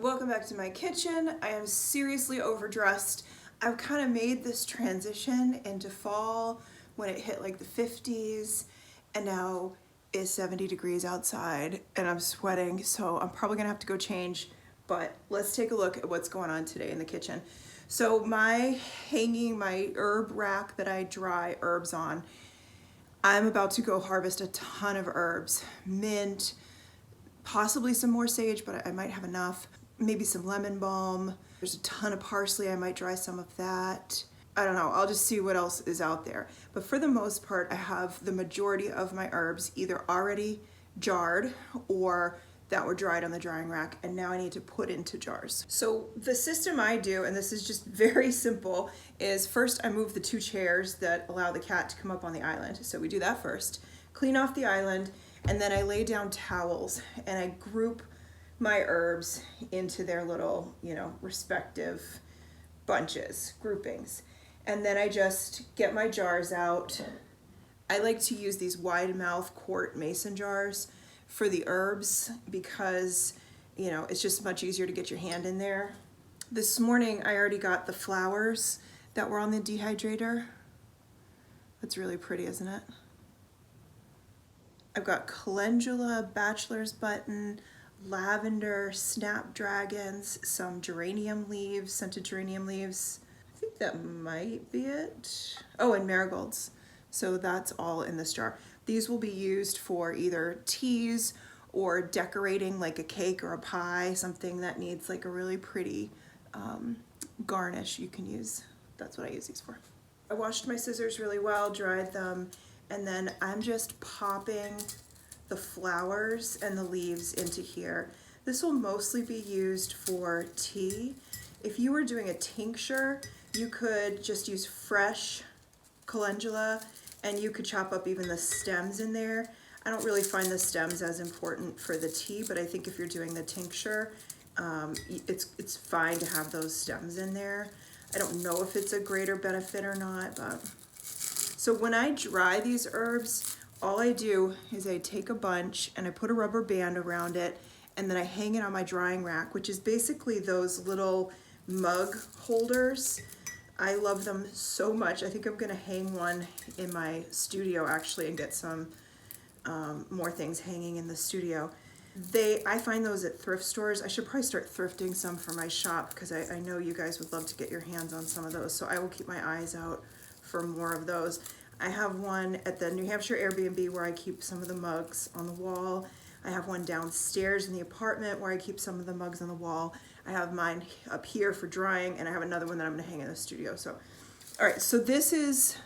Welcome back to my kitchen. I am seriously overdressed. I've kind of made this transition into fall when it hit like the 50s, and now it's 70 degrees outside and I'm sweating, so I'm probably gonna have to go change, but let's take a look at what's going on today in the kitchen. So my herb rack that I dry herbs on, I'm about to go harvest a ton of herbs. Mint, possibly some more sage, but I might have enough. Maybe some lemon balm. There's a ton of parsley. I might dry some of that. I don't know. I'll just see what else is out there. But for the most part, I have the majority of my herbs either already jarred or that were dried on the drying rack, and now I need to put into jars. So the system I do, and this is just very simple, is first I move the two chairs that allow the cat to come up on the island. So we do that first. Clean off the island, and then I lay down towels and I group my herbs into their little, respective bunches, groupings. And then I just get my jars out. I like to use these wide mouth quart mason jars for the herbs because, it's just much easier to get your hand in there. This morning I already got the flowers that were on the dehydrator. That's really pretty, isn't it? I've got calendula, bachelor's button, lavender, snapdragons, some geranium leaves, scented geranium leaves. I think that might be it. Oh, and marigolds. So that's all in this jar. These will be used for either teas or decorating like a cake or a pie, something that needs like a really pretty garnish you can use. That's what I use these for. I washed my scissors really well, dried them, and then I'm just popping the flowers and the leaves into here. This will mostly be used for tea. If you were doing a tincture, you could just use fresh calendula and you could chop up even the stems in there. I don't really find the stems as important for the tea, but I think if you're doing the tincture, it's fine to have those stems in there. I don't know if it's a greater benefit or not, but so when I dry these herbs, all I do is I take a bunch and I put a rubber band around it, and then I hang it on my drying rack, which is basically those little mug holders. I love them so much. I think I'm gonna hang one in my studio actually and get some more things hanging in the studio. I find those at thrift stores. I should probably start thrifting some for my shop because I know you guys would love to get your hands on some of those, so I will keep my eyes out for more of those. I have one at the New Hampshire Airbnb where I keep some of the mugs on the wall. I have one downstairs in the apartment where I keep some of the mugs on the wall. I have mine up here for drying, and I have another one that I'm gonna hang in the studio. So, all right, so this is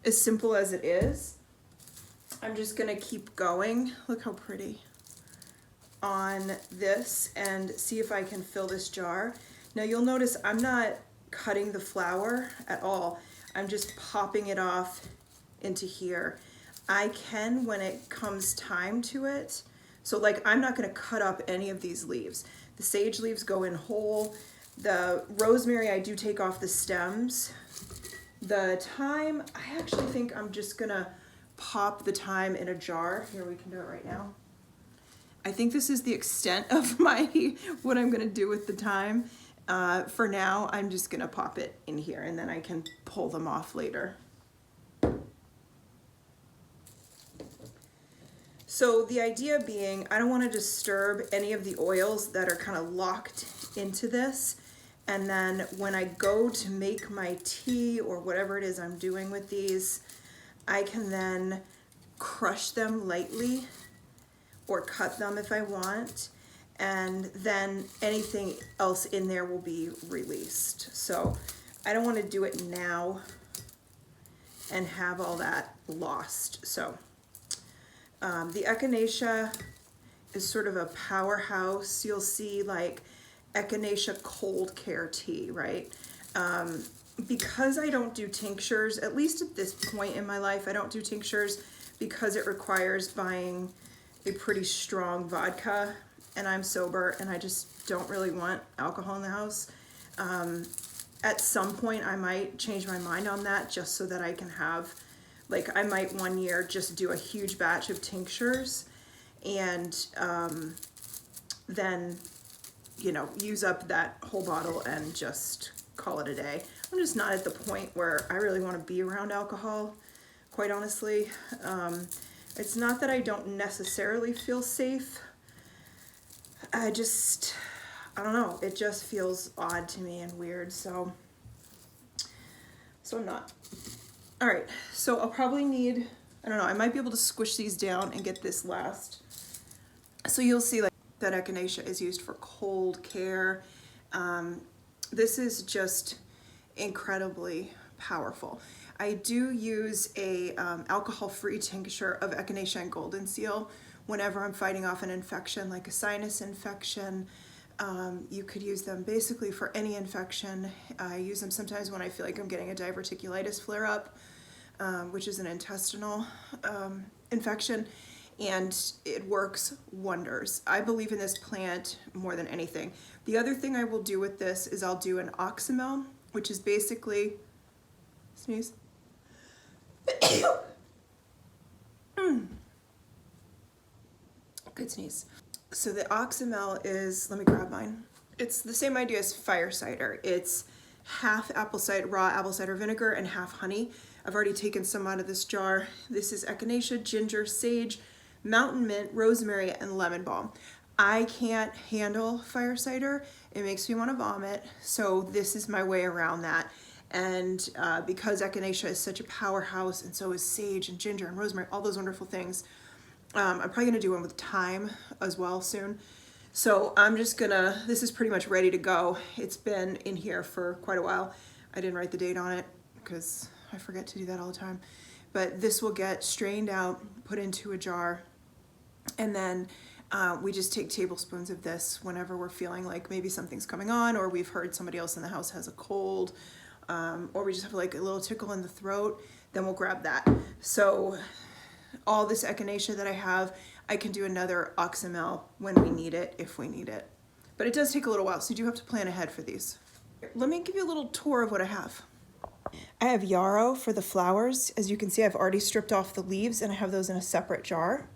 as simple as it is. I'm just gonna keep going. Look how pretty. On this and see if I can fill this jar. Now you'll notice I'm not cutting the flower at all. I'm just popping it off into here. I can when it comes time to it. So like I'm not gonna cut up any of these leaves. The sage leaves go in whole. The rosemary, I do take off the stems. The thyme, I actually think I'm just gonna pop the thyme in a jar. Here, we can do it right now. I think this is the extent of what I'm gonna do with the thyme. For now, I'm just gonna pop it in here and then I can pull them off later. So the idea being, I don't wanna disturb any of the oils that are kind of locked into this. And then when I go to make my tea or whatever it is I'm doing with these, I can then crush them lightly or cut them if I want, and then anything else in there will be released. So I don't want to do it now and have all that lost. So the echinacea is sort of a powerhouse. You'll see like echinacea cold care tea, right? Because I don't do tinctures, at least at this point in my life, I don't do tinctures because it requires buying a pretty strong vodka, and I'm sober and I just don't really want alcohol in the house. At some point I might change my mind on that just so that I can have, like I might one year just do a huge batch of tinctures and then you know, use up that whole bottle and just call it a day. I'm just not at the point where I really want to be around alcohol, quite honestly. It's not that I don't necessarily feel safe. I don't know, it just feels odd to me and weird, so I'm not. All right, so I'll probably need, I don't know, I might be able to squish these down and get this last. So you'll see like that echinacea is used for cold care. This is just incredibly powerful. I do use a alcohol-free tincture of echinacea and golden seal whenever I'm fighting off an infection, like a sinus infection. You could use them basically for any infection. I use them sometimes when I feel like I'm getting a diverticulitis flare-up, which is an intestinal infection, and it works wonders. I believe in this plant more than anything. The other thing I will do with this is I'll do an oxymel, which is basically, sneeze. Good sneeze. So the oxymel is, let me grab mine. It's the same idea as fire cider. It's half apple cider, raw apple cider vinegar and half honey. I've already taken some out of this jar. This is echinacea, ginger, sage, mountain mint, rosemary, and lemon balm. I can't handle fire cider. It makes me want to vomit. So this is my way around that. And because echinacea is such a powerhouse, and so is sage and ginger and rosemary, all those wonderful things, I'm probably gonna do one with thyme as well soon. So I'm just gonna, this is pretty much ready to go. It's been in here for quite a while. I didn't write the date on it because I forget to do that all the time. But this will get strained out, put into a jar, and then we just take tablespoons of this whenever we're feeling like maybe something's coming on, or we've heard somebody else in the house has a cold, or we just have like a little tickle in the throat, then we'll grab that. So all this echinacea that I have, I can do another oxymel when we need it, if we need it. But it does take a little while, so you do have to plan ahead for these. Let me give you a little tour of what I have. I have yarrow for the flowers. As you can see, I've already stripped off the leaves and I have those in a separate jar.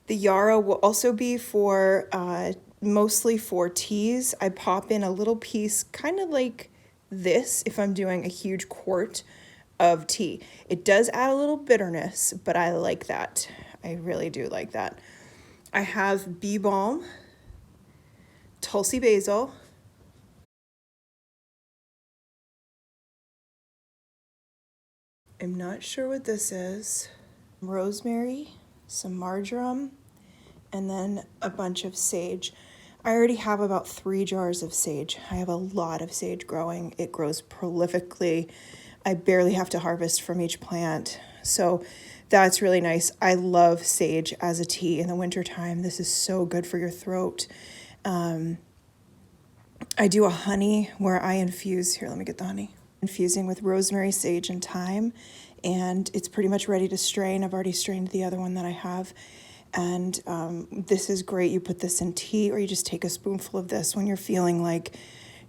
The yarrow will also be for, mostly for teas. I pop in a little piece, kind of like this, if I'm doing a huge quart of tea. It does add a little bitterness, but I like that. I really do like that. I have bee balm, Tulsi basil, I'm not sure what this is, rosemary, some marjoram, and then a bunch of sage. I already have about 3 jars of sage. I have a lot of sage growing. It grows prolifically. I barely have to harvest from each plant. So that's really nice. I love sage as a tea in the wintertime. This is so good for your throat. I do a honey where I infuse, here, let me get the honey. Infusing with rosemary, sage, and thyme. And it's pretty much ready to strain. I've already strained the other one that I have. And this is great. You put this in tea, or you just take a spoonful of this when you're feeling like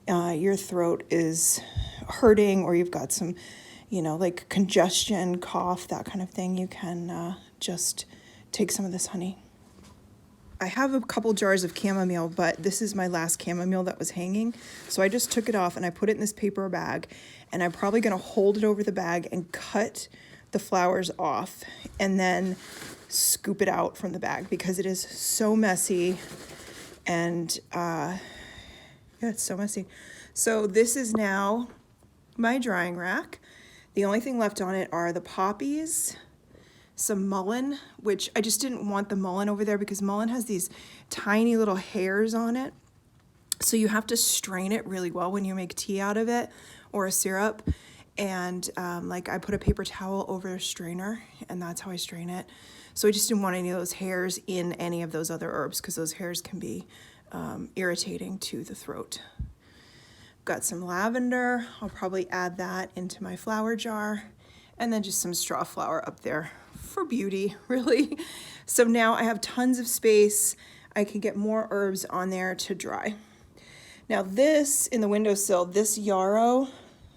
your throat is hurting, or you've got some, you know, like congestion, cough, that kind of thing. You can just take some of this honey. I have a couple jars of chamomile, but this is my last chamomile that was hanging. So I just took it off and I put it in this paper bag, and I'm probably going to hold it over the bag and cut the flowers off and then scoop it out from the bag because it is so messy. And yeah, it's so messy. So this is now my drying rack. The only thing left on it are the poppies, some mullein, which I just didn't want the mullein over there because mullein has these tiny little hairs on it. So you have to strain it really well when you make tea out of it or a syrup. And like I put a paper towel over a strainer, and that's how I strain it. So I just didn't want any of those hairs in any of those other herbs because those hairs can be irritating to the throat. Got some lavender. I'll probably add that into my flower jar, and then just some straw flower up there for beauty, really. So now I have tons of space. I can get more herbs on there to dry. Now this in the windowsill, this yarrow,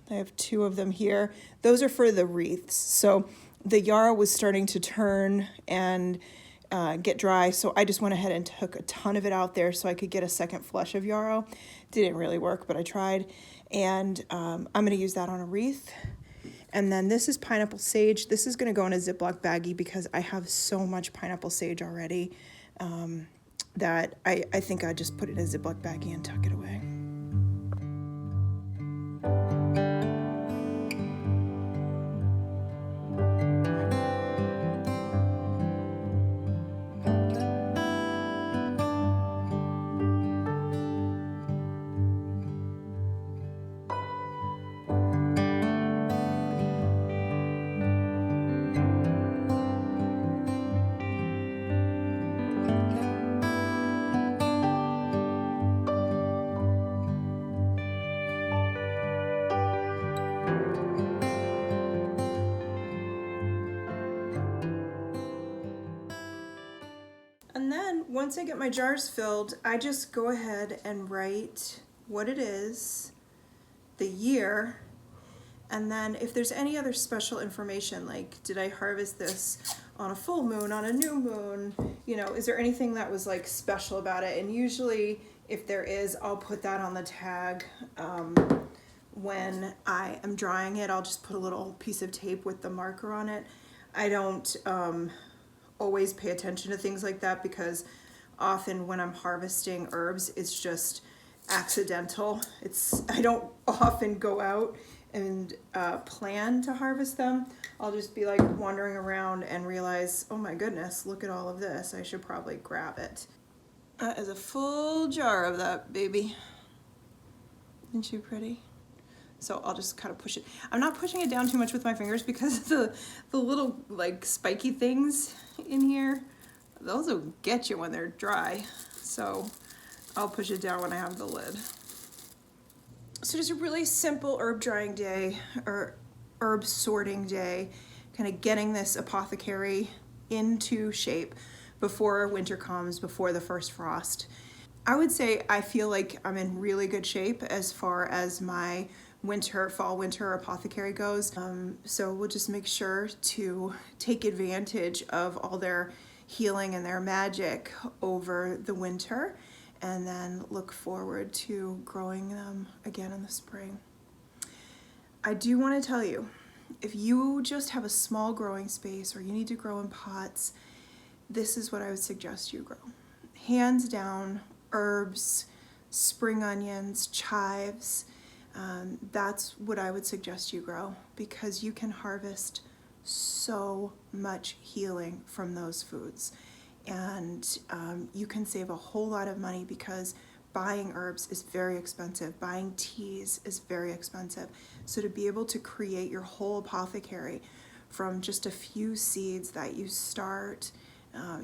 I have 2 of them here. Those are for the wreaths. So the yarrow was starting to turn, and get dry. So I just went ahead and took a ton of it out there so I could get a second flush of yarrow. Didn't really work, but I tried. And I'm going to use that on a wreath. And then this is pineapple sage. This is going to go in a Ziploc baggie because I have so much pineapple sage already that I think I'd just put it in a Ziploc baggie and tuck it away. And then once I get my jars filled, I just go ahead and write what it is, the year, and then if there's any other special information, like did I harvest this on a full moon, on a new moon, you know, is there anything that was like special about it? And usually if there is, I'll put that on the tag. When I am drying it, I'll just put a little piece of tape with the marker on it. I don't always pay attention to things like that because often when I'm harvesting herbs, it's just accidental. I don't often go out and plan to harvest them. I'll just be like wandering around and realize, oh my goodness, look at all of this. I should probably grab it. That is a full jar of that baby. Isn't she pretty? So I'll just kind of push it. I'm not pushing it down too much with my fingers because the little like spiky things in here, those will get you when they're dry. So I'll push it down when I have the lid. So just a really simple herb drying day or herb sorting day, kind of getting this apothecary into shape before winter comes, before the first frost. I would say I feel like I'm in really good shape as far as my fall winter apothecary goes. So we'll just make sure to take advantage of all their healing and their magic over the winter, and then look forward to growing them again in the spring. I do want to tell you, if you just have a small growing space or you need to grow in pots, this is what I would suggest you grow. Hands down, herbs, spring onions, chives, that's what I would suggest you grow because you can harvest so much healing from those foods. And you can save a whole lot of money because buying herbs is very expensive. Buying teas is very expensive. So to be able to create your whole apothecary from just a few seeds that you start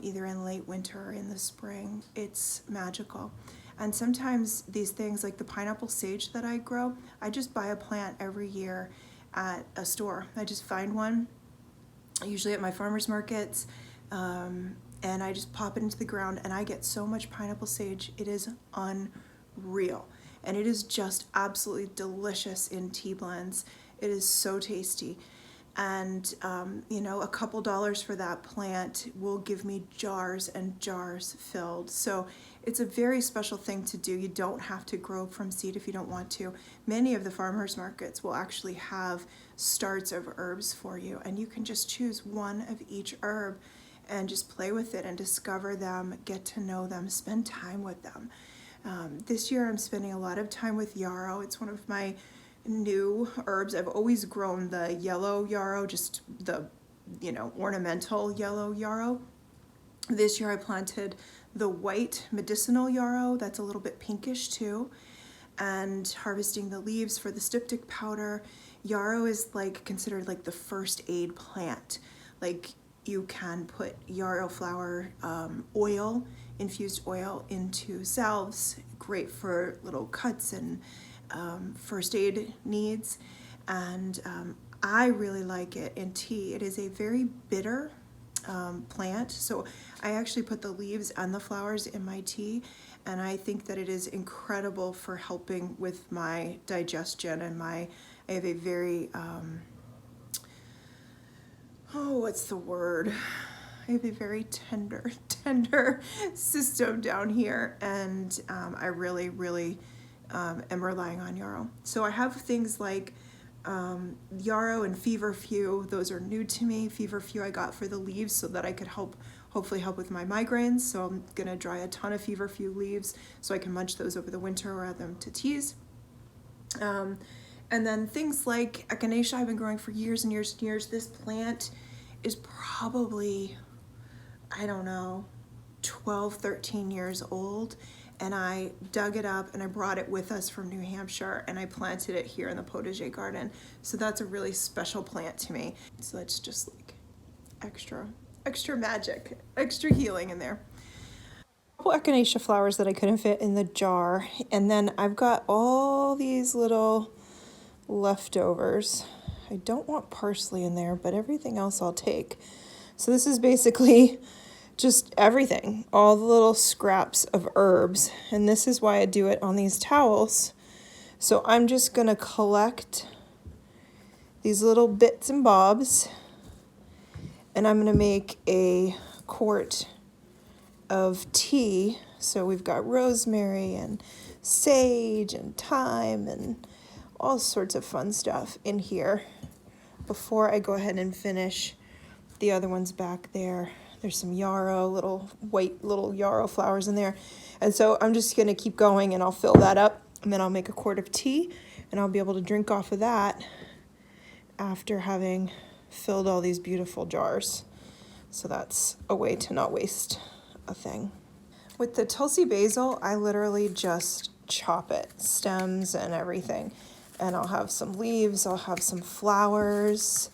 either in late winter or in the spring, it's magical. And sometimes these things like the pineapple sage that I grow, I just buy a plant every year at a store. I just find one, usually at my farmer's markets, and I just pop it into the ground and I get so much pineapple sage. It is unreal. And it is just absolutely delicious in tea blends. It is so tasty. And you know, a couple dollars for that plant will give me jars and jars filled. So it's a very special thing to do. You don't have to grow from seed if you don't want to. Many of the farmers markets will actually have starts of herbs for you, and you can just choose one of each herb and just play with it and discover them, get to know them, spend time with them. This year I'm spending a lot of time with yarrow. It's one of my new herbs. I've always grown the yellow yarrow, just the, you know, ornamental yellow yarrow. This year I planted the white medicinal yarrow that's a little bit pinkish too, and harvesting the leaves for the styptic powder. Yarrow is like considered like the first aid plant. Like you can put yarrow flower oil, infused oil, into salves, great for little cuts and first aid needs. And I really like it in tea. It is a very bitter plant, so I actually put the leaves and the flowers in my tea, and I think that it is incredible for helping with my digestion and I have a very what's the word? I have a very tender system down here, and I really, really am relying on yarrow. So I have things like yarrow and feverfew. Those are new to me. Feverfew I got for the leaves so that I could hopefully help with my migraines. So I'm gonna dry a ton of feverfew leaves so I can munch those over the winter or add them to teas. And then things like echinacea I've been growing for years and years and years. This plant is probably, I don't know, 12, 13 years old. And I dug it up and I brought it with us from New Hampshire and I planted it here in the potager garden. So that's a really special plant to me. So that's just like extra magic, extra healing in there. A couple echinacea flowers that I couldn't fit in the jar. And then I've got all these little leftovers. I don't want parsley in there, but everything else I'll take. So this is basically just everything, all the little scraps of herbs. And this is why I do it on these towels. So I'm just gonna collect these little bits and bobs, and I'm gonna make a quart of tea. So we've got rosemary and sage and thyme and all sorts of fun stuff in here before I go ahead and finish the other ones back there. There's some yarrow, little white little yarrow flowers in there. And so I'm just gonna keep going and I'll fill that up and then I'll make a quart of tea and I'll be able to drink off of that after having filled all these beautiful jars. So that's a way to not waste a thing. With the Tulsi basil, I literally just chop it, stems and everything. And I'll have some leaves, I'll have some flowers,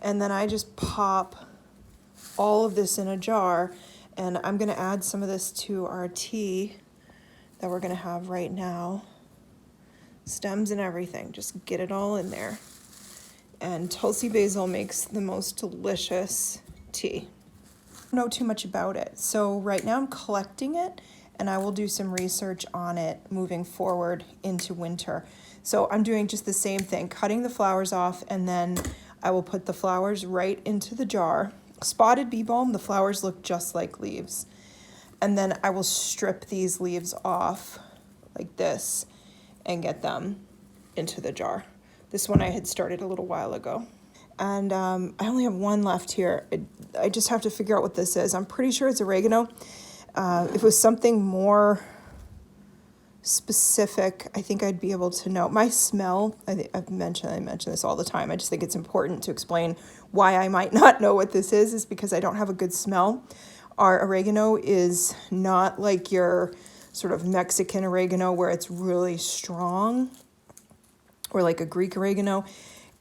and then I just pop all of this in a jar, and I'm gonna add some of this to our tea that we're gonna have right now. Stems and everything, just get it all in there. And Tulsi basil makes the most delicious tea. I don't know too much about it, so right now I'm collecting it, and I will do some research on it moving forward into winter. So I'm doing just the same thing, cutting the flowers off, and then I will put the flowers right into the jar. Spotted bee balm, the flowers look just like leaves. And then I will strip these leaves off like this and get them into the jar. This one I had started a little while ago. And I only have one left here. I just have to figure out what this is. I'm pretty sure it's oregano. If it was something more specific, I think I'd be able to know. My smell, I mention this all the time. I just think it's important to explain why I might not know what this is because I don't have a good smell. Our oregano is not like your sort of Mexican oregano where it's really strong, or like a Greek oregano.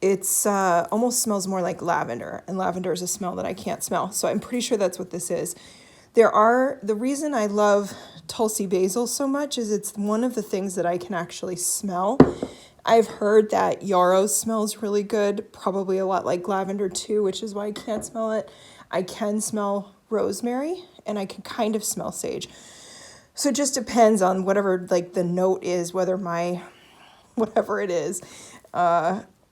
It's almost smells more like lavender, and lavender is a smell that I can't smell. So I'm pretty sure that's what this is. The reason I love Tulsi basil so much is it's one of the things that I can actually smell. I've heard that yarrow smells really good, probably a lot like lavender too, which is why I can't smell it. I can smell rosemary and I can kind of smell sage. So it just depends on whatever like the note is, whether my, whatever it is,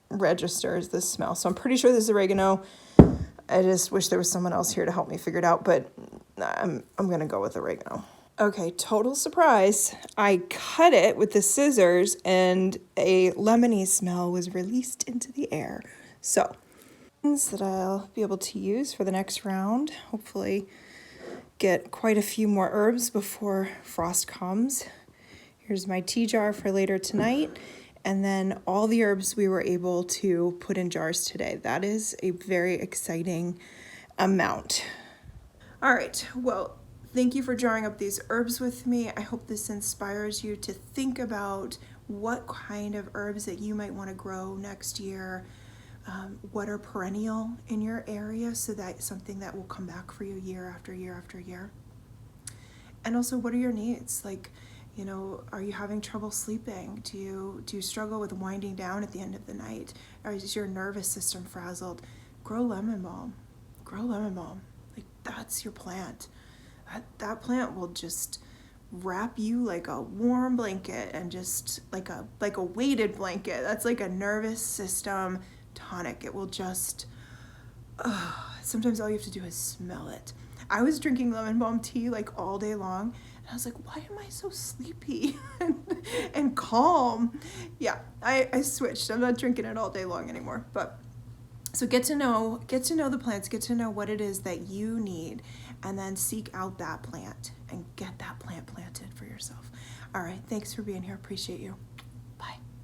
registers the smell. So I'm pretty sure this is oregano. I just wish there was someone else here to help me figure it out, but I'm gonna go with oregano. Okay, total surprise. I cut it with the scissors and a lemony smell was released into the air. So, things that I'll be able to use for the next round. Hopefully get quite a few more herbs before frost comes. Here's my tea jar for later tonight. And then all the herbs we were able to put in jars today. That is a very exciting amount. All right, well, thank you for drawing up these herbs with me. I hope this inspires you to think about what kind of herbs that you might want to grow next year, what are perennial in your area so that's something that will come back for you year after year after year. And also, what are your needs? Like, you know, are you having trouble sleeping? Do you struggle with winding down at the end of the night? Or is your nervous system frazzled? Grow lemon balm. Grow lemon balm. Like, that's your plant. That plant will just wrap you like a warm blanket and just like a weighted blanket. That's like a nervous system tonic. It will just, oh, Sometimes all you have to do is smell it. I was drinking lemon balm tea like all day long, and I was like, why am I so sleepy and calm? Yeah, I switched. I'm not drinking it all day long anymore. But so get to know the plants, get to know what it is that you need, and then seek out that plant and get that plant planted for yourself. All right, thanks for being here. Appreciate you.